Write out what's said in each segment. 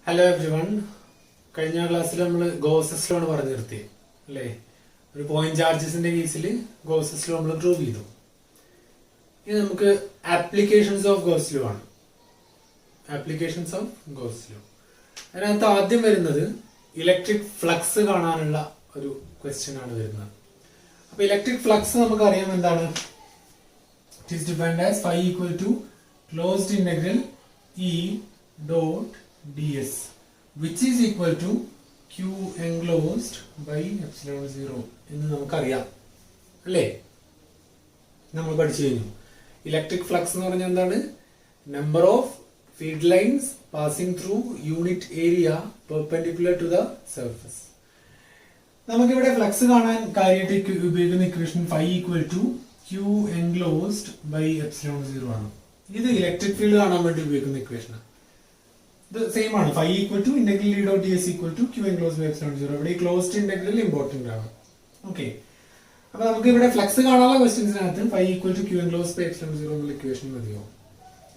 Hello everyone. കഴിഞ്ഞ ക്ലാസ്സിൽ നമ്മൾ ഗോസസ് ലോ ആണ് പറഞ്ഞു നിർത്തിയത് അല്ലേ? ഒരു പോയിന്റ് ചാർജസിന്റെ കേസിൽ ഗോസസ് ലോ നമ്മൾ പ്രൂവ് ചെയ്തു. ഇനി നമുക്ക് ആപ്ലിക്കേഷൻസ് ഓഫ് ഗോസ് ലോ ആണ്. ആപ്ലിക്കേഷൻസ് ഓഫ് ഗോസ് ലോ, അതിനകത്ത് ആദ്യം വരുന്നത് ഇലക്ട്രിക് ഫ്ലക്സ് കാണാനുള്ള ഒരു ക്വസ്റ്റ്യൻ ആണ് വരുന്നത്. അപ്പൊ ഇലക്ട്രിക് ഫ്ലക്സ് നമുക്കറിയാം എന്താണ്. It is defined as phi equal to closed integral E dot ds which is equal to q enclosed by epsilon 0 എന്ന് നമുക്കറിയാം അല്ലേ? നമ്മൾ പഠിച്ചു കഴിഞ്ഞു. ഇലക്ട്രിക് ഫ്ലക്സ് എന്ന് പറഞ്ഞാൽ എന്താണ്? Number of field lines passing through unit area perpendicular to the surface. നമുക്കിവിടെ ഫ്ലക്സ് കാണാൻ കാര്യമായിട്ട് ഉപയോഗിക്കുന്ന equation phi equal to q enclosed by epsilon 0 ആണ്. ഇത് ഇലക്ട്രിക് ഫീൽഡ് കാണാൻ വേണ്ടി ഉപയോഗിക്കുന്ന ഇക്വേഷൻ. ഇത് സെയിം ആണ്. phi equal to integral E dot ds equal to q enclosed by epsilon 0. ഇവിടെ ഈ ക്ലോസ്ഡ് ഇന്റഗ്രൽ ഇമ്പോർട്ടന്റ് ആണ്. ഓക്കെ, അപ്പൊ നമുക്ക് ഇവിടെ ഫ്ലക്സ് കാണാനുള്ള ക്വസ്റ്റ്യൻസിനകത്ത് phi equal to q enclosed by epsilon 0 എന്നുള്ള ഇക്വേഷൻ മതിയോ?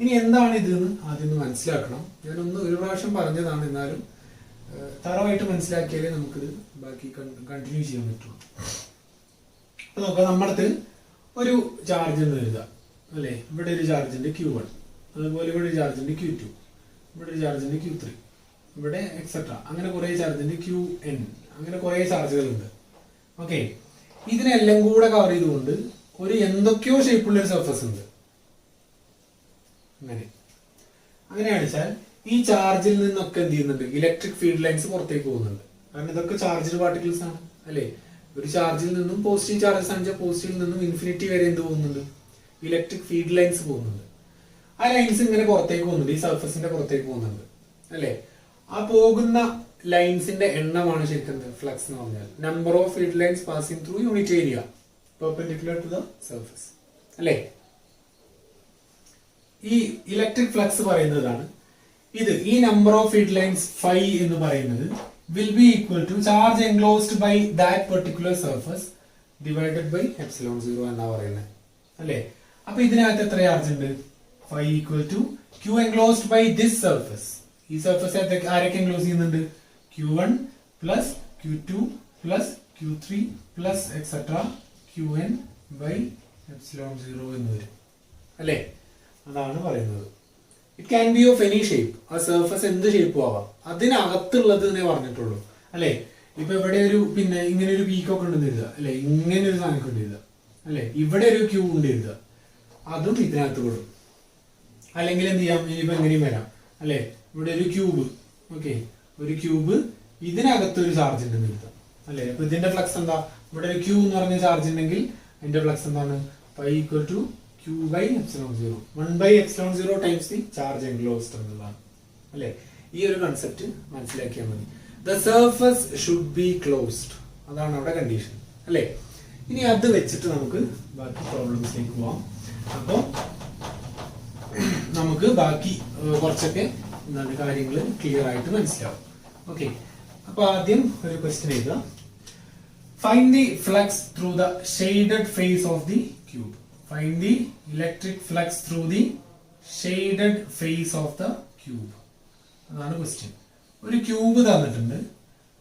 ഇനി എന്താണ് ഇതെന്ന് ആദ്യം ഒന്ന് മനസ്സിലാക്കണം. ഞാനൊന്ന് ഒരു പ്രാവശ്യം പറഞ്ഞതാണ്, എന്നാലും തറവായിട്ട് മനസ്സിലാക്കിയാലേ നമുക്കിത് ബാക്കി കണ്ടിന്യൂ ചെയ്യാൻ പറ്റുള്ളൂ. അപ്പൊ നോക്കാം, നമ്മുടെ ഒരു ചാർജ് എന്ന് എഴുതാം അല്ലെ? ഇവിടെ ഒരു ചാർജ് ഉണ്ട് Q1, അതുപോലെ ഇവിടെ ഒരു ചാർജ് ഉണ്ട് Q2, ഇവിടെ ഒരു ചാർജ് ഉണ്ട് Q3, ഇവിടെ എക്സെട്ര, അങ്ങനെ കുറെ ചാർജ് ഉണ്ട് Qn, അങ്ങനെ കുറെ ചാർജുകൾ ഉണ്ട്. ഓക്കെ, ഇതിനെല്ലാം കൂടെ കവർ ചെയ്തുകൊണ്ട് ഒരു എന്തൊക്കെയോ ഷേപ്പുള്ള ഒരു സർഫസ് ഉണ്ട്. അങ്ങനെയാണ് വെച്ചാൽ ഈ ചാർജിൽ നിന്നൊക്കെ എന്ത് ചെയ്യുന്നുണ്ട്? ഇലക്ട്രിക് ഫീൽഡ് ലൈൻസ് പുറത്തേക്ക് പോകുന്നുണ്ട്. കാരണം ഇതൊക്കെ ചാർജ്ഡ് പാർട്ടിക്കിൾസ് ആണ് അല്ലെ? ഒരു ചാർജിൽ നിന്നും പോസിറ്റീവ് ചാർജസ് ആണെങ്കിൽ പോസിറ്റീവിൽ നിന്നും ഇൻഫിനിറ്റി വരെ എന്ത് പോകുന്നുണ്ട്? ഇലക്ട്രിക് ഫീൽഡ് ലൈൻസ് പോകുന്നുണ്ട്. ആ ലൈൻസ് ഇങ്ങനെ പുറത്തേക്ക് പോകുന്നുണ്ട്, ഈ സർഫസിന്റെ പുറത്തേക്ക് പോകുന്നുണ്ട് അല്ലെ? ആ പോകുന്ന ലൈൻസിന്റെ എണ്ണമാണ് ശരിക്കും ഫ്ലക്സ് എന്ന് പറഞ്ഞാൽ. Number of field lines passing through unit area perpendicular to the surface അല്ലെ? ഈ ഇലക്ട്രിക് ഫ്ലക്സ് പറയുന്നതാണ് ഇത്. ഈ number of field lines phi എന്ന് പറയുന്നത് will be equal to charge enclosed by that particular surface divided by epsilon 0 എന്നാ പറയുന്നത് അല്ലേ? അപ്പൊ ഇതിനകത്ത് എത്ര ചാർജ് ഉണ്ട്? phi equal to q enclosed by this surface. ഈ സർഫസ് ആരൊക്കെ എൻക്ലോസ് ചെയ്യുന്നുണ്ട്? Q1 plus Q2 plus Q3 plus etc. Qn by epsilon 0 എന്ന് വരും അല്ലേ? അതാണ് പറയുന്നത്. It can be of any shape. ആ സർഫസ് എന്ത് ഷേപ്പും ആവാം, അതിനകത്തുള്ളത് എന്നേ പറഞ്ഞിട്ടുള്ളൂ അല്ലെ? ഇപ്പൊ ഇവിടെ ഒരു ഇങ്ങനെ ഒരു പീക്കൊക്കെ ഉണ്ടെന്ന് എഴുതുക അല്ലെ? ഇങ്ങനെ ഒരു സാധനം കൊണ്ട് എഴുതുക അല്ലെ? ഇവിടെ ഒരു ക്യൂബ് ഉണ്ട് എഴുതുക, അതും ഇതിനകത്ത് കൊടുക്കും. അല്ലെങ്കിൽ എന്ത് ചെയ്യാം? ഇനിയിപ്പോ എങ്ങനെയും വരാം അല്ലെ? ഇവിടെ ഒരു ക്യൂബ്, ഓക്കെ, ഒരു ക്യൂബ്, ഇതിനകത്ത് ഒരു ചാർജ് ഉണ്ടെന്ന് എഴുതാം അല്ലെ? അപ്പൊ ഇതിന്റെ ഫ്ലക്സ് എന്താ? ഇവിടെ ഒരു ക്യൂ എന്ന് പറഞ്ഞ ചാർജ് ഉണ്ടെങ്കിൽ അതിന്റെ ഫ്ലക്സ് എന്താണ്? phi equal to q by epsilon 0, 1 by epsilon 0 times the charge enclosed എന്നുള്ളതാണ് അല്ലെ? ഈ ഒരു കൺസെപ്റ്റ് മനസ്സിലാക്കിയാൽ മതി. The surface should be closed, അതാണ് അവിടെ കണ്ടീഷൻ അല്ലെ? ഇനി അത് വെച്ചിട്ട് നമുക്ക് ബാക്കി പ്രോബ്ലംസിലേക്ക് പോവാം. അപ്പോൾ നമുക്ക് ബാക്കി കുറച്ചൊക്കെ എന്താണ് കാര്യങ്ങൾ ക്ലിയർ ആയിട്ട് മനസ്സിലാവും. ഓക്കെ, അപ്പൊ ആദ്യം ഒരു ക്വസ്റ്റ്യൻ എഴുതാം. Find the flux through the shaded face of the cube. Find the electric flux through the shaded face of the cube. അതാണ് ക്വസ്റ്റ്യൻ. ഒരു ക്യൂബ് തന്നിട്ടുണ്ട്,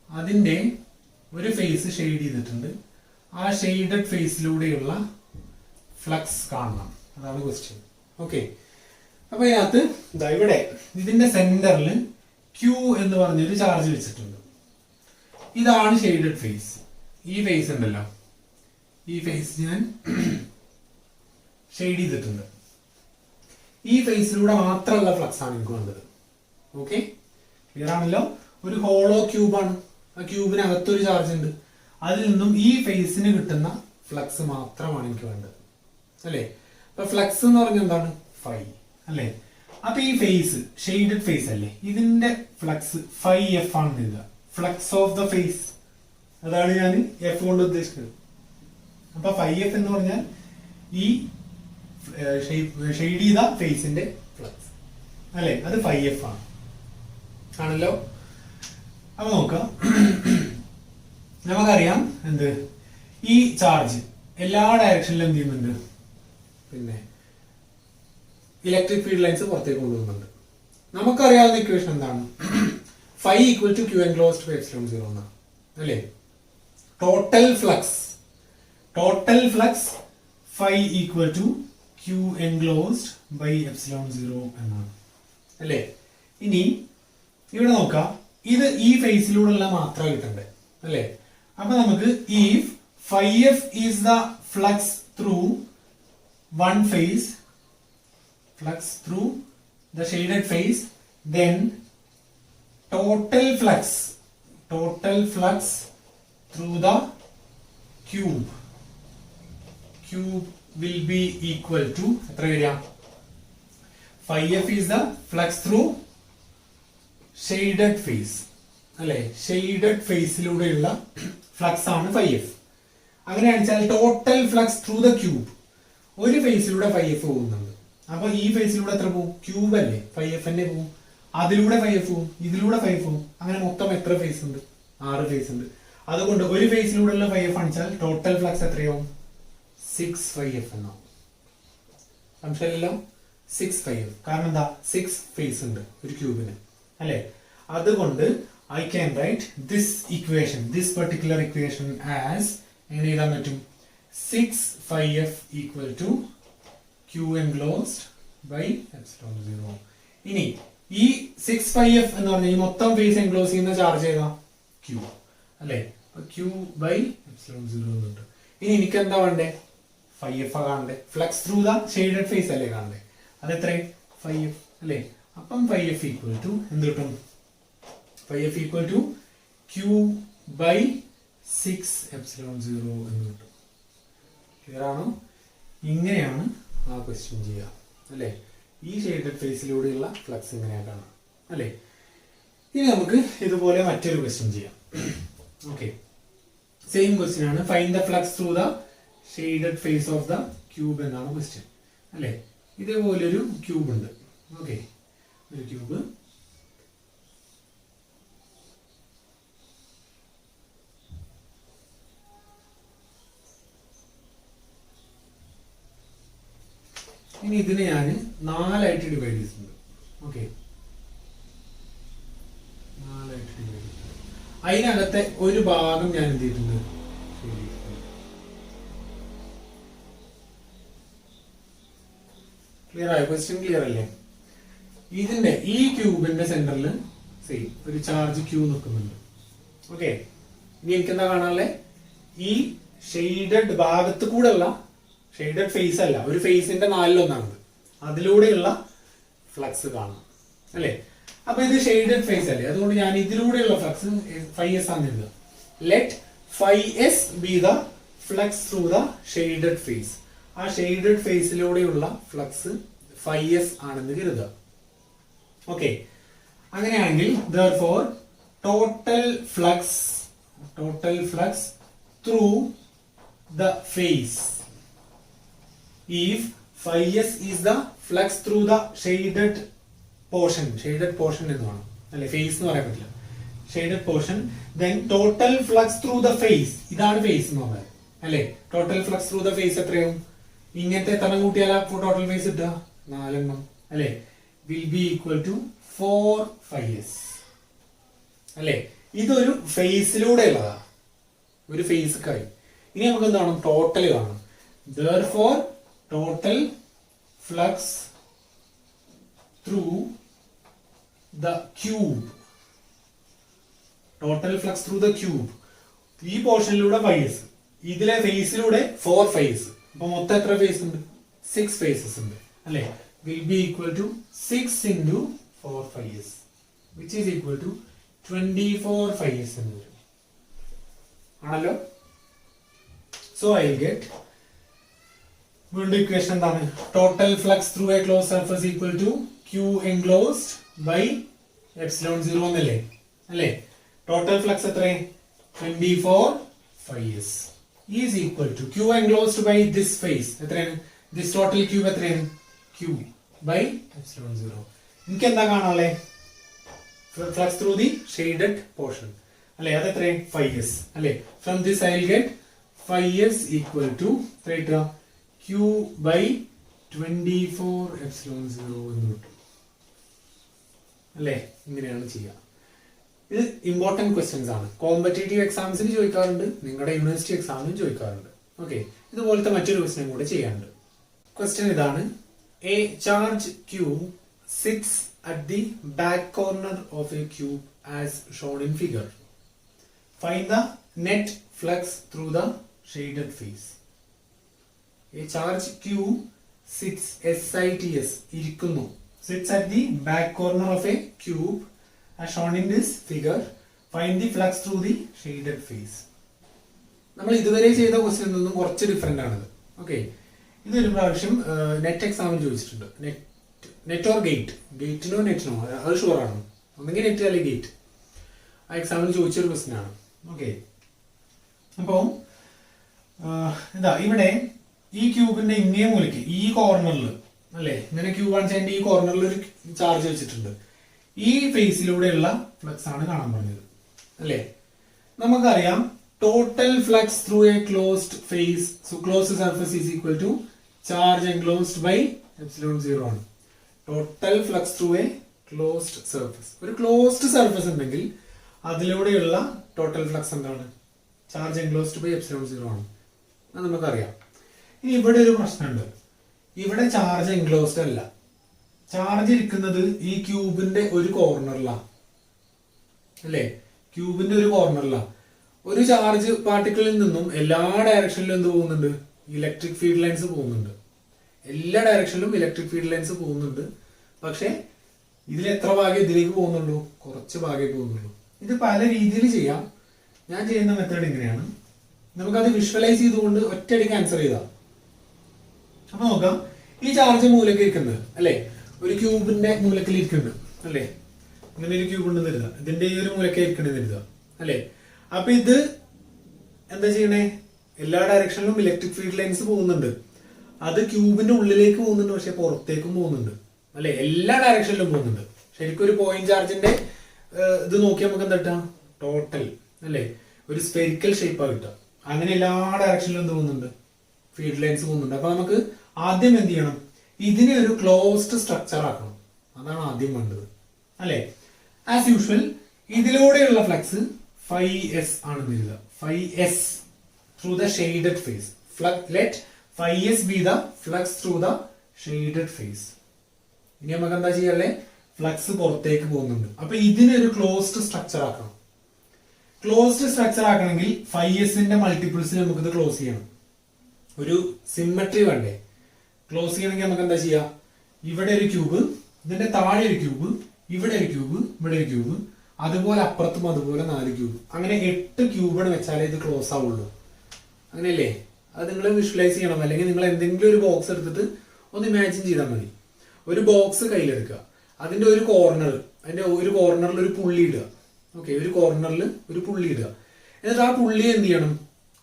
അതിന്റെ ഒരു ഫേസ് ഷെയ്ഡ് ചെയ്തിട്ടുണ്ട്. ആ ഷെയ്ഡഡ് ഫേസിലൂടെയുള്ള ഫ്ലക്സ് കാണണം, അതാണ് ക്വസ്റ്റ്യൻ. ഓക്കെ, അപ്പൊ ഇതിനകത്ത് ഇവിടെ ഇതിന്റെ സെന്ററിൽ Q എന്ന് പറഞ്ഞൊരു ചാർജ് വെച്ചിട്ടുണ്ട്. ഇതാണ് ഷെയ്ഡഡ് ഫേസ്. ഈ ഫേസ് ഉണ്ടല്ലോ, ഈ ഫേസ് ഞാൻ ഷെയ്ഡ് ചെയ്തിട്ടുണ്ട്. ഈ ഫേസിലൂടെ മാത്രമുള്ള ഫ്ലക്സ് ആണ് എനിക്ക് വേണ്ടത്. ഓക്കെ, ക്ലിയർ ആണല്ലോ? ഒരു ഹോളോ ക്യൂബാണ്, ആ ക്യൂബിനകത്തൊരു ചാർജ് ഉണ്ട്. അതിൽ നിന്നും ഈ ഫേസിന് കിട്ടുന്ന ഫ്ലക്സ് മാത്രമാണ് എനിക്ക് വേണ്ടത് അല്ലെ? അപ്പൊ ഫ്ലക്സ് എന്ന് പറഞ്ഞാൽ എന്താണ്? phi അല്ലെ? അപ്പൊ ഈ ഫേസ് ഷെയ്ഡഡ് ഫേസ് അല്ലേ, ഇതിന്റെ ഫ്ലക്സ് phi f ആണ് എഴുതുക. ഫ്ലക്സ് ഓഫ് ദ ഫേസ്, അതാണ് ഞാൻ എഫ് കൊണ്ട് ഉദ്ദേശിക്കുന്നത്. അപ്പൊ phi f എന്ന് പറഞ്ഞാൽ ഈ ഷെയ്ഡ് ചെയ്ത ഫേസിന്റെ ഫ്ലക്സ് അല്ലെ? അത് phi f ആണ്, ആണല്ലോ? അപ്പൊ നോക്കാം, നമുക്കറിയാം എന്ത്? ഈ ചാർജ് എല്ലാ ഡയറക്ഷനിലും എന്ത് ചെയ്യുന്നുണ്ട്? ഇലക്ട്രിക് ഫീൽഡ് ലൈൻസ് പുറത്തേക്ക് കൊണ്ടുപോകുന്നുണ്ട്. നമുക്കറിയാവുന്ന ഇക്വേഷൻ എന്താണ്? phi equal to q enclosed by epsilon 0 എന്നാണ് അല്ലേ. Total flux phi equal to q enclosed by epsilon 0 എന്നാണ് അല്ലേ. ഇനി ഇവിടെ നോക്കാം, ഇത് ഈ ഫേസിലൂടെയുള്ള മാത്രം കിട്ടണ്ടേ അല്ലേ. അപ്പൊ നമുക്ക് if phi f is the flux through one phase, flux through the shaded phase, then total flux through the cube will be equal to എത്ര വരിക? phi f is the flux through shaded phase അല്ലേ. Shaded ഫേസിലൂടെയുള്ള flux ആണ് phi f. അങ്ങനെയാണെച്ചാൽ total flux through the cube, ഒരു ഫേസിലൂടെ phi f പോകുന്നുണ്ട്. അപ്പൊ ഈ ഫേസിലൂടെ എത്ര പോകും? ക്യൂബ് അല്ലേ, phi f തന്നെ പോകും. അതിലൂടെ phi f പോകും, ഇതിലൂടെ phi f പോകും. അങ്ങനെ മൊത്തം എത്ര ഫേസ് ഉണ്ട്? 6 ഫേസ് ഉണ്ട്. അതുകൊണ്ട് ഒരു ഫേസിലൂടെയുള്ള phi f ആണെച്ചാൽ ടോട്ടൽ ഫ്ലക്സ് എത്രയാവും? 6 phi f എന്നാവും. സംശയമില്ലല്ലോ, 6 phi f. കാരണം എന്താ? 6 ഫേസ് ഉണ്ട് ഒരു ക്യൂബിന് അല്ലേ. അതുകൊണ്ട് I can write this equation, this particular equation as എങ്ങനെ എഴുതാൻ പറ്റും? 6 phi f equal to q enclosed by epsilon 0. ഇനി ഈ 6 phi f എന്ന് പറഞ്ഞാൽ ഈ മൊത്തം ഫേസ് എൻക്ലോസ് ചെയ്യുന്ന ചാർജ് ഏതാ? q അല്ലേ. q by epsilon 0 എന്നുണ്ട്. ഇനി എനിക്ക് എന്താ വേണ്ടേ? phi f കാണണ്ടേ. Flux through the shaded face അല്ലേ കാണണ്ടേ. അത് എത്രയും? phi f അല്ലേ. അപ്പം phi f equal to എന്ത് കിട്ടും? phi f equal to q by 6 epsilon 0 എന്ന് കിട്ടും. ക്ലിയർ ആണോ? ഇങ്ങനെയാണ് ആ ക്വസ്റ്റ്യൻ ചെയ്യുക അല്ലേ. ഈ ഷെയ്ഡഡ് ഫേസിലൂടെയുള്ള ഫ്ലക്സ് ഇങ്ങനെയാണ് കാണാം അല്ലേ. ഇനി നമുക്ക് ഇതുപോലെ മറ്റൊരു ക്വസ്റ്റ്യൻ ചെയ്യാം. ഓക്കെ, സെയിം ക്വസ്റ്റ്യൻ ആണ്. Find the flux through the shaded face of the cube എന്നാണ് ക്വസ്റ്റ്യൻ അല്ലേ. ഇതേപോലൊരു ക്യൂബ് ഉണ്ട്. ഓക്കെ, ഒരു ക്യൂബ് ഇനി ഇതിനെ ഞാൻ 4ആയിട്ട് ഡിവൈഡ് ചെയ്തിട്ടുണ്ട്. ഓക്കെ, 4ആയിട്ട് ഡിവൈഡ് ചെയ്തിട്ടുണ്ട്. അതിനകത്തെ ഒരു ഭാഗം ഞാൻ എന്ത് ചെയ്തിട്ടുണ്ട്? ക്ലിയർ ആയോ? ക്വസ്റ്റ്യൻ ക്ലിയർ അല്ലേ? ഇതിന്റെ ഈ ക്യൂബിന്റെ സെന്ററിൽ സെയിം ഒരു ചാർജ് ക്യൂ നിൽക്കുന്നുണ്ട്. ഓക്കെ, ഇനി എനിക്ക് എന്താ കാണാനല്ലേ? ഈ ഷെയ്ഡഡ് ഭാഗത്ത് കൂടെ ഉള്ള ഷെയ്ഡഡ് ഫേസ് അല്ല, ഒരു ഫേസിന്റെ 4/1 അതിലൂടെയുള്ള ഫ്ലക്സ് കാണാം അല്ലേ. അപ്പൊ ഇത് ഷെയ്ഡഡ് ഫേസ് അല്ലേ, അതുകൊണ്ട് ഞാൻ ഇതിലൂടെയുള്ള ഫ്ലക്സ് phi s ആണ് എഴുതുക. Let phi s be the flux through the shaded phase. ആ ഷെയ്ഡഡ് ഫേസിലൂടെയുള്ള ഫ്ലക്സ് phi s ആണെന്ന് കരുതുക. ഓക്കെ, അങ്ങനെയാണെങ്കിൽ therefore total flux through the phase, if phi s is the flux through the shaded portion എന്നാണ് അല്ലെ, face എന്ന് പറയാൻ പറ്റില്ല, shaded portion, then total flux through the phase, ഇതാണ് ഫേസ് എന്ന് പറഞ്ഞാൽ അല്ലെ. Total flux through the face എത്രയാവും? ഇങ്ങനത്തെ എത്ര കൂട്ടിയാലാ ടോട്ടൽ ഫേസ് കിട്ടുക? 4 അല്ലെ. will be equal to 4 phi s അല്ലെ. ഇതൊരു ഫേസിലൂടെ ഉള്ളതാ, ഒരു ഫേസ് കായി. ഇനി നമുക്ക് എന്താണ്? ടോട്ടൽ കാണണം. therefore total flux through the cube, ഈ പോർഷനിലൂടെ phi s, ഇതിലെ ഫേസിലൂടെ 4 phi s. അപ്പൊ മൊത്തം എത്ര ഫേസ് ഉണ്ട്? 6 ഫേസസ് ഉണ്ട് അല്ലെ. will be equal to 6 into 4 phi s, which is equal to 24 phi s എന്ന് വരും ആണല്ലോ. so I'll get വീണ്ടും ഇക്വേഷൻ എന്താണ്? Total flux through a close surface equal to q enclosed by epsilon 0 എന്നല്ലേ അല്ലേ. ടോട്ടൽ ഫ്ലക്സ് എത്ര? 24 phi s is equal to q enclosed by this phase എത്രയാണ്? this total cube എത്രയാണ്? q by epsilon 0. എനിക്ക് എന്താ കാണാല്ലേ? Flux through the shaded portion അല്ലേ, അത് എത്രയാണ്? phi s അല്ലേ. From this I will get phi s equal to q by 24 epsilon 0 എന്ന് കിട്ടും അല്ലേ. ഇങ്ങനെയാണ് ചെയ്യുക. ഇത് ഇമ്പോർട്ടന്റ് ക്വസ്റ്റ്യൻസ് ആണ്. കോമ്പറ്റേറ്റീവ് എക്സാംസിന് ചോദിക്കാറുണ്ട്, നിങ്ങളുടെ യൂണിവേഴ്സിറ്റി എക്സാമിനും ചോദിക്കാറുണ്ട്. ഓക്കെ, ഇതുപോലത്തെ മറ്റൊരു ക്വസ്റ്റ്യൻ കൂടെ ചെയ്യാനുണ്ട്. ക്വസ്റ്റ്യൻ ഇതാണ്: a charge cube sits at the back corner of a cube as shown in figure. Find the net flux through the shaded face. A charge cube sits SITS ഇരിക്കുന്നു, sits at the back corner of a cube as shown in this figure. Find the flux through the shaded face. നമ്മൾ ഇതുവരെ ചെയ്ത question നിന്നും കുറച്ച് different ആണിത്. Okay, ഇതൊരു പ്രാവശ്യം net എക്സാമിൽ ചോദിച്ചിട്ടുണ്ട്. നെറ്റ് ഓർ ഗേറ്റ്, ഗേറ്റിനോ നെറ്റിനോ അത് ഷുവർ ആണ്, ഒന്നെങ്കിൽ നെറ്റ് അല്ലെങ്കിൽ ഗേറ്റ്. ആ എക്സാമിൽ ചോദിച്ചൊരു ക്വസ്റ്റ്യൻ ആണ്. ഓക്കെ, അപ്പോൾ ഇതാ ഇവിടെ ഈ ക്യൂബിന്റെ ഇങ്ങേ മൂലയ്ക്ക് ഈ കോർണറിൽ അല്ലെ, ഇങ്ങനെ ക്യൂബ് കാണിച്ചതിന്റെ ഈ കോർണറിൽ ഒരു ചാർജ് വെച്ചിട്ടുണ്ട്. ഈ ഫേസിലൂടെയുള്ള ഫ്ലക്സ് ആണ് കാണാൻ പറഞ്ഞത് അല്ലെ. നമുക്കറിയാം total flux through a closed face, so closed surface is equal to charge enclosed by epsilon 0 ആണ്. Total flux through a closed surface, ഒരു ക്ലോസ്ഡ് സർഫേസ് ഉണ്ടെങ്കിൽ അതിലൂടെയുള്ള ടോട്ടൽ ഫ്ലക്സ് എന്താണ്? ചാർജ് എൻക്ലോസ്ഡ് ബൈ എപ്സിലോൺ 0 ആണ്. അത് നമുക്കറിയാം. ഇനി ഇവിടെ ഒരു പ്രശ്നമുണ്ട്. ഇവിടെ ചാർജ് എൻക്ലോസ്ഡ് അല്ല, ചാർജ് ഇരിക്കുന്നത് ഈ ക്യൂബിന്റെ ഒരു കോർണറിലാണ് അല്ലേ, ക്യൂബിന്റെ ഒരു കോർണറിലാണ്. ഒരു ചാർജ് പാർട്ടിക്കിളിൽ നിന്നും എല്ലാ ഡയറക്ഷനിലും എന്ത് പോകുന്നുണ്ട്? ഇലക്ട്രിക് ഫീൽഡ് ലൈൻസ് പോകുന്നുണ്ട്. എല്ലാ ഡയറക്ഷനിലും ഇലക്ട്രിക് ഫീൽഡ് ലൈൻസ് പോകുന്നുണ്ട്. പക്ഷെ ഇതിൽ എത്ര ഭാഗം ഇതിലേക്ക് പോകുന്നുള്ളൂ? കുറച്ച് ഭാഗമേ പോകുന്നുള്ളൂ. ഇത് പല രീതിയിൽ ചെയ്യാം. ഞാൻ ചെയ്യുന്ന മെത്തേഡ് ഇങ്ങനെയാണ്. നമുക്കത് വിഷ്വലൈസ് ചെയ്തുകൊണ്ട് ഒറ്റയടിക്ക് ആൻസർ ചെയ്താൽ. അപ്പൊ നോക്കാം, ഈ ചാർജ് മൂലക്ക് ഇരിക്കുന്നത് അല്ലെ, ഒരു ക്യൂബിന്റെ മൂലക്കിൽ ഇരിക്കുന്നുണ്ട് അല്ലെ, ഇങ്ങനെ ഒരു ക്യൂബ് ഉണ്ടെന്ന് കരുതുക, ഇതിന്റെ ഈ ഒരു മൂലക്കെ ഇരിക്കണെന്ന് കരുതുക അല്ലെ. അപ്പൊ ഇത് എന്താ ചെയ്യണേ? എല്ലാ ഡയറക്ഷനിലും ഇലക്ട്രിക് ഫീൽഡ് ലൈൻസ് പോകുന്നുണ്ട്. അത് ക്യൂബിന്റെ ഉള്ളിലേക്ക് പോകുന്നുണ്ട്, പക്ഷെ പുറത്തേക്കും പോകുന്നുണ്ട് അല്ലെ, എല്ലാ ഡയറക്ഷനിലും പോകുന്നുണ്ട്. ശരിക്കും ഒരു പോയിന്റ് ചാർജിന്റെ ഇത് നോക്കി നമുക്ക് എന്താ കിട്ടാം? ടോട്ടൽ അല്ലെ, ഒരു സ്പെരിക്കൽ ഷേപ്പാ കിട്ടുക. അങ്ങനെ എല്ലാ ഡയറക്ഷനിലും എന്ത് പോകുന്നുണ്ട്? ഫീൽഡ് ലൈൻസ് പോകുന്നുണ്ട്. അപ്പൊ നമുക്ക് ആദ്യം എന്ത് ചെയ്യണം? ഇതിനെ ഒരു ക്ലോസ്ഡ് സ്ട്രക്ചർ ആക്കണം. അതാണ് ആദ്യം വേണ്ടത് അല്ലെ. ആസ് യൂഷ്വൽ ഇതിലൂടെയുള്ള ഫ്ലക്സ് φs ആണെന്ന് എഴുതുക. φs through the shaded face. Let φs be the flux through the shaded face. ഇനി നമുക്ക് എന്താ ചെയ്യല്ലേ? ഫ്ലക്സ് പുറത്തേക്ക് പോകുന്നുണ്ട്. അപ്പൊ ഇതിനൊരു ക്ലോസ്ഡ് സ്ട്രക്ചർ ആക്കണം. ക്ലോസ്ഡ് സ്ട്രക്ചർ ആക്കണമെങ്കിൽ φsന്റെ മൾട്ടിപ്പിൾസിൽ നമുക്ക് ഇത് ക്ലോസ് ചെയ്യണം. ഒരു സിമ്മട്രി വേണ്ടേ? ക്ലോസ് ചെയ്യണമെങ്കിൽ നമുക്ക് എന്താ ചെയ്യാ? ഇവിടെ ഒരു ക്യൂബ്, ഇതിന്റെ താഴെ ഒരു ക്യൂബ്, ഇവിടെ ഒരു ക്യൂബ്, ഇവിടെ ഒരു ക്യൂബ്, അതുപോലെ അപ്പുറത്തും അതുപോലെ 4 ക്യൂബ്, അങ്ങനെ 8 ക്യൂബാണ് വെച്ചാലേ ഇത് ക്ലോസ് ആവുള്ളൂ. അങ്ങനെയല്ലേ? അത് നിങ്ങൾ വിഷ്വലൈസ് ചെയ്യണം. അല്ലെങ്കിൽ നിങ്ങൾ എന്തെങ്കിലും ഒരു ബോക്സ് എടുത്തിട്ട് ഒന്ന് ഇമാജിൻ ചെയ്താൽ മതി. ഒരു ബോക്സ് കയ്യിലെടുക്കുക, അതിന്റെ ഒരു കോർണറിൽ ഒരു പുള്ളി ഇടുക. ഓക്കെ, ഒരു കോർണറിൽ ഒരു പുള്ളി ഇടുക. എന്നിട്ട് ആ പുള്ളി എന്ത് ചെയ്യണം?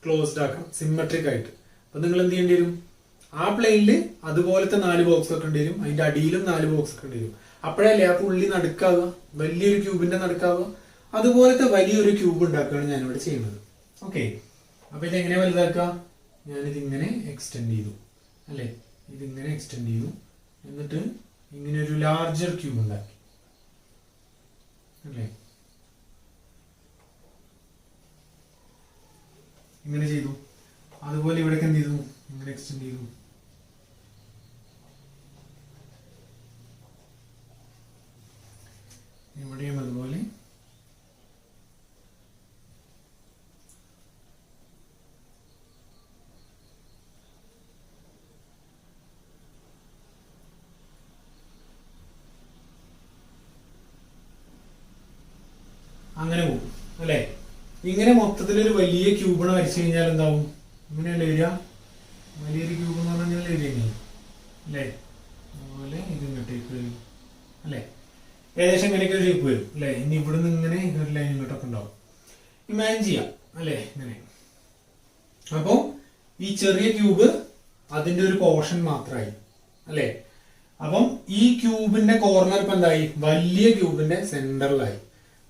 ക്ലോസ്ഡ് ആക്കണം, സിമ്മട്രിക് ആയിട്ട്. അപ്പൊ നിങ്ങൾ എന്ത് ചെയ്യേണ്ടി വരും? ആ പ്ലെയിനിൽ അതുപോലത്തെ 4 ബോക്സ് ഒക്കെ ഉണ്ട് വരും, അതിന്റെ അടിയിലും 4 ബോക്സ് ഒക്കെ ഉണ്ട് വരും. അപ്പോഴല്ലേ ആ പുള്ളി നടുക്കാവുക, വലിയൊരു ക്യൂബിന്റെ നടുക്കാവുക. അതുപോലത്തെ വലിയൊരു ക്യൂബ് ഉണ്ടാക്കുകയാണ് ഞാനിവിടെ ചെയ്യുന്നത്. ഓക്കെ, അപ്പൊ ഇതെങ്ങനെ വലുതാക്കുക? ഞാനിത് ഇങ്ങനെ എക്സ്റ്റെൻഡ് ചെയ്തു അല്ലെ, ഇതിങ്ങനെ എക്സ്റ്റെൻഡ് ചെയ്തു. എന്നിട്ട് ഇങ്ങനെ ഒരു ലാർജർ ക്യൂബ് ഉണ്ടാക്കി അല്ലേ, ഇങ്ങനെ ചെയ്തു. അതുപോലെ ഇവിടേക്ക് എന്ത് ചെയ്തു? ഇങ്ങനെ എക്സ്റ്റെൻഡ് ചെയ്തു. ഇവിടെയും അതുപോലെ. അങ്ങനെ പോകും അല്ലെ. ഇങ്ങനെ മൊത്തത്തിലൊരു വലിയ ക്യൂബിനെ വരച്ചു കഴിഞ്ഞാൽ എന്താവും? ഇങ്ങനെയല്ലേ വരിക? വലിയൊരു ക്യൂബ് എന്ന് പറഞ്ഞാൽ വരിക അല്ലേ, അതുപോലെ ഇത് ഇങ്ങോട്ടേക്ക് വരും അല്ലെ. ഏകദേശം ഇങ്ങനെയൊക്കെ ഒരു ഷേപ്പ് വരും അല്ലെ. ഇനി ഇവിടുന്ന് ഇങ്ങനെ ഒരു ലൈൻ ഇങ്ങോട്ടൊക്കെ ഉണ്ടാവും. ഇമാജിൻ ചെയ്യാം അല്ലെ, ഇങ്ങനെ. അപ്പോ ഈ ചെറിയ ക്യൂബ് അതിന്റെ ഒരു പോർഷൻ മാത്രമായി അല്ലെ. അപ്പം ഈ ക്യൂബിന്റെ കോർണർ ഇപ്പൊ എന്തായി? വലിയ ക്യൂബിന്റെ സെന്ററിലായി.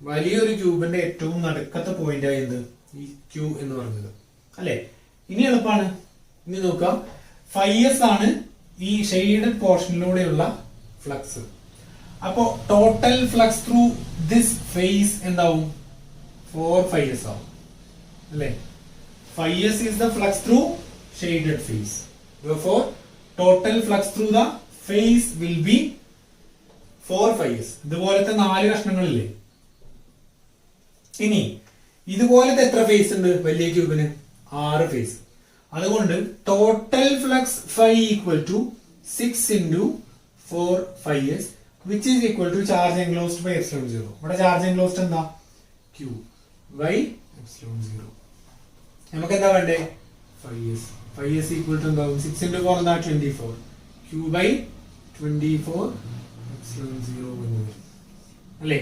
വലിയൊരു ക്യൂബിന്റെ ഏറ്റവും നടുക്കത്തെ പോയിന്റ് ആയത് ഈ ക്യൂ എന്ന് പറഞ്ഞത് അല്ലെ. ഇനി എളുപ്പമാണ്. ഇനി നോക്കാം, φs ആണ് ഈ ഷെയ്ഡഡ് പോർഷനിലൂടെയുള്ള ഫ്ലക്സ്. അപ്പോ total flux through this face എന്താവും 4φs ആവും അല്ലേ. φs is the flux through shaded phase. Therefore, total flux through the phase will be 4φs. ഇതുപോലത്തെ 4 കഷ്ണങ്ങളില്ലേ. ഇനി ഇതുപോലത്തെ എത്ര ഫേസ് ഉണ്ട് വലിയ ക്യൂബിന്? 6 ഫേസ്. അതുകൊണ്ട് total flux phi equal to 6 into 4φs which is equal to charge enclosed by epsilon 0. ഇവിടെ charge enclosed എന്താ? Q by epsilon 0. നമുക്ക് എന്താ വേണ്ടേ? φs. φs ഈക്വൽ ടു എന്താവും? 6 into 4 എന്താ? 24. Q by 24 epsilon 0 അല്ലേ.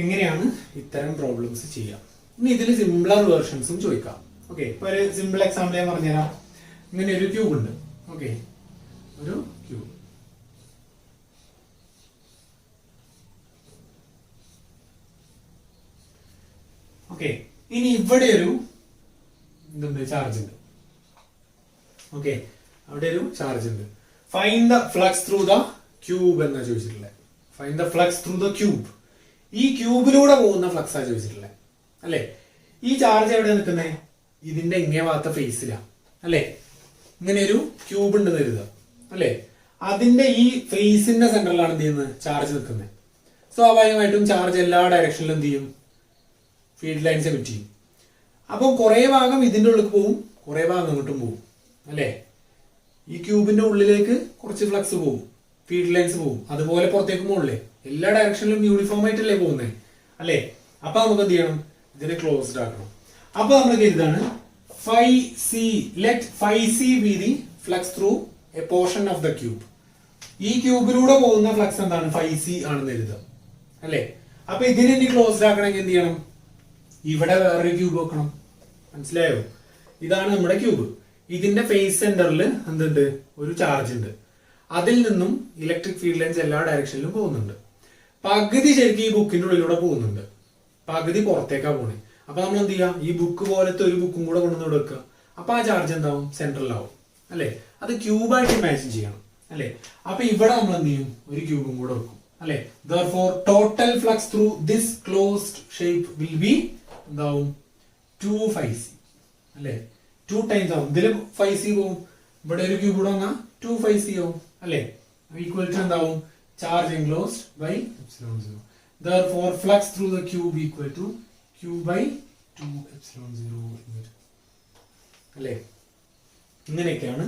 ഇങ്ങനെയാണ് ഇത്തരം പ്രോബ്ലംസ് ചെയ്യാം. ഇനി ഇതിൽ സിംപ്ലർ വേർഷൻസും ചോദിക്കാം. ഓക്കെ, ഇപ്പൊ ഒരു സിമ്പിൾ എക്സാമ്പിൾ ഞാൻ പറഞ്ഞുതരാം. ഇങ്ങനെ ഒരു ക്യൂബ് ഉണ്ട്. ഓക്കെ, ഒരു ക്യൂബ്. ഓക്കെ, ഇനി ഇവിടെ ഒരു എന്തുണ്ട്? ചാർജ് ഉണ്ട്. ഓക്കെ, അവിടെ ഒരു ചാർജ് ഉണ്ട്. Find the flux through the cube എന്നാ ചോദിച്ചിട്ടുള്ളത്. Find the flux through the cube. ഈ ക്യൂബിലൂടെ പോകുന്ന ഫ്ലക്സാ ചോദിച്ചിട്ടുള്ളത് അല്ലെ. ഈ ചാർജ് എവിടെ നിൽക്കുന്നത്? ഇതിന്റെ ഇങ്ങേ ഭാഗത്തെ ഫേസിലാണ് അല്ലെ. ഇങ്ങനെ ഒരു ക്യൂബ് ഉണ്ട് കരുതുക അല്ലെ. അതിന്റെ ഈ ഫേസിന്റെ സെന്ററിലാണ് എന്ത് ചെയ്യുന്നത്? ചാർജ് നിൽക്കുന്നത്. സ്വാഭാവികമായിട്ടും ചാർജ് എല്ലാ ഡയറക്ഷനിലും എന്ത് ചെയ്യും? ഫീൽഡ് ലൈൻസ് എമിറ്റ് ചെയ്യും. അപ്പം കുറെ ഭാഗം ഇതിന്റെ ഉള്ളിൽ പോവും, കുറെ ഭാഗം അങ്ങോട്ടും പോവും അല്ലെ. ഈ ക്യൂബിന്റെ ഉള്ളിലേക്ക് കുറച്ച് ഫ്ലക്സ് പോവും, ഫീൽഡ് ലൈൻസ് പോവും. അതുപോലെ പുറത്തേക്ക് മുകളിലേ എല്ലാ ഡയറക്ഷനിലും യൂണിഫോം ആയിട്ടല്ലേ പോകുന്നത് അല്ലെ. അപ്പൊ നമുക്ക് എന്ത് ചെയ്യണം? ഇതിനെ ക്ലോസ്ഡ് ആക്കണം. അപ്പൊ നമ്മൾ കരുതാണ് φc, let φc be the flux through a portion of the cube. ഈ ക്യൂബിലൂടെ പോകുന്ന ഫ്ലക്സ് എന്താണ്? φc ആണെന്ന് എഴുതുക അല്ലെ. അപ്പൊ ഇതിനെ ഇനി ക്ലോസ്ഡ് ആക്കണമെങ്കിൽ എന്ത് ചെയ്യണം? ഇവിടെ വേറൊരു ക്യൂബ് വെക്കണം. മനസ്സിലായോ? ഇതാണ് നമ്മുടെ ക്യൂബ്. ഇതിന്റെ ഫേസ് സെന്ററിൽ എന്തുണ്ട്? ഒരു ചാർജ് ഉണ്ട്. അതിൽ നിന്നും ഇലക്ട്രിക് ഫീൽഡ് ലൈൻസ് എല്ലാ ഡയറക്ഷനിലും പോകുന്നുണ്ട്. പകുതി ശരിക്കും ഈ ബുക്കിന്റെ ഉള്ളിലൂടെ പോകുന്നുണ്ട്, പകുതി പുറത്തേക്കാ പോണേ. അപ്പൊ നമ്മൾ എന്ത് ചെയ്യാം? ഈ ബുക്ക് പോലത്തെ ഒരു ബുക്കും കൂടെ കൊണ്ടുവന്ന് വെക്കുക. അപ്പൊ ആ ചാർജ് എന്താവും? സെൻട്രലാവും അല്ലെ. അത് ക്യൂബായിട്ട് ഇമാജിൻ ചെയ്യണം അല്ലെ. അപ്പൊ ഇവിടെ നമ്മൾ എന്ത് ചെയ്യും? ഒരു ക്യൂബും കൂടെ വെക്കും അല്ലെ. Therefore, total flux through this closed shape will be എന്താവും? 2φc അല്ലെ. 2 ടൈംസ് ആവും. ഇതിൽ φc പോവും, ഇവിടെ ഒരു ക്യൂബ് കൂടെ വന്നാൽ 2φc ആവും അല്ലെ. ഈക്വൽ ടു എന്താവും? Charge enclosed by epsilon 0. Therefore, flux through the cube equal to Q by 2 epsilon 0 അല്ലേ. ഇങ്ങനെയൊക്കെയാണ്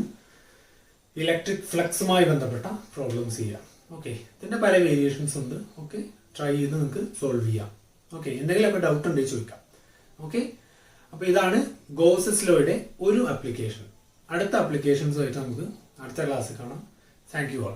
ഇലക്ട്രിക് ഫ്ലക്സുമായി ബന്ധപ്പെട്ട പ്രോബ്ലംസ് ചെയ്യാം. ഓക്കെ, ഇതിന്റെ പല വേരിയേഷൻസ് ഉണ്ട്. ഓക്കെ, ട്രൈ ചെയ്ത് നിങ്ങൾക്ക് സോൾവ് ചെയ്യാം. ഓക്കെ, എന്തെങ്കിലുമൊക്കെ ഡൗട്ട് ഉണ്ടെങ്കിൽ ചോദിക്കാം. ഓക്കെ, അപ്പൊ ഇതാണ് ഗോസസ് ലോയുടെ ഒരു ആപ്ലിക്കേഷൻ. അടുത്ത ആപ്ലിക്കേഷൻസുമായിട്ട് നമുക്ക് അടുത്ത ക്ലാസ്സിൽ കാണാം. Thank you all.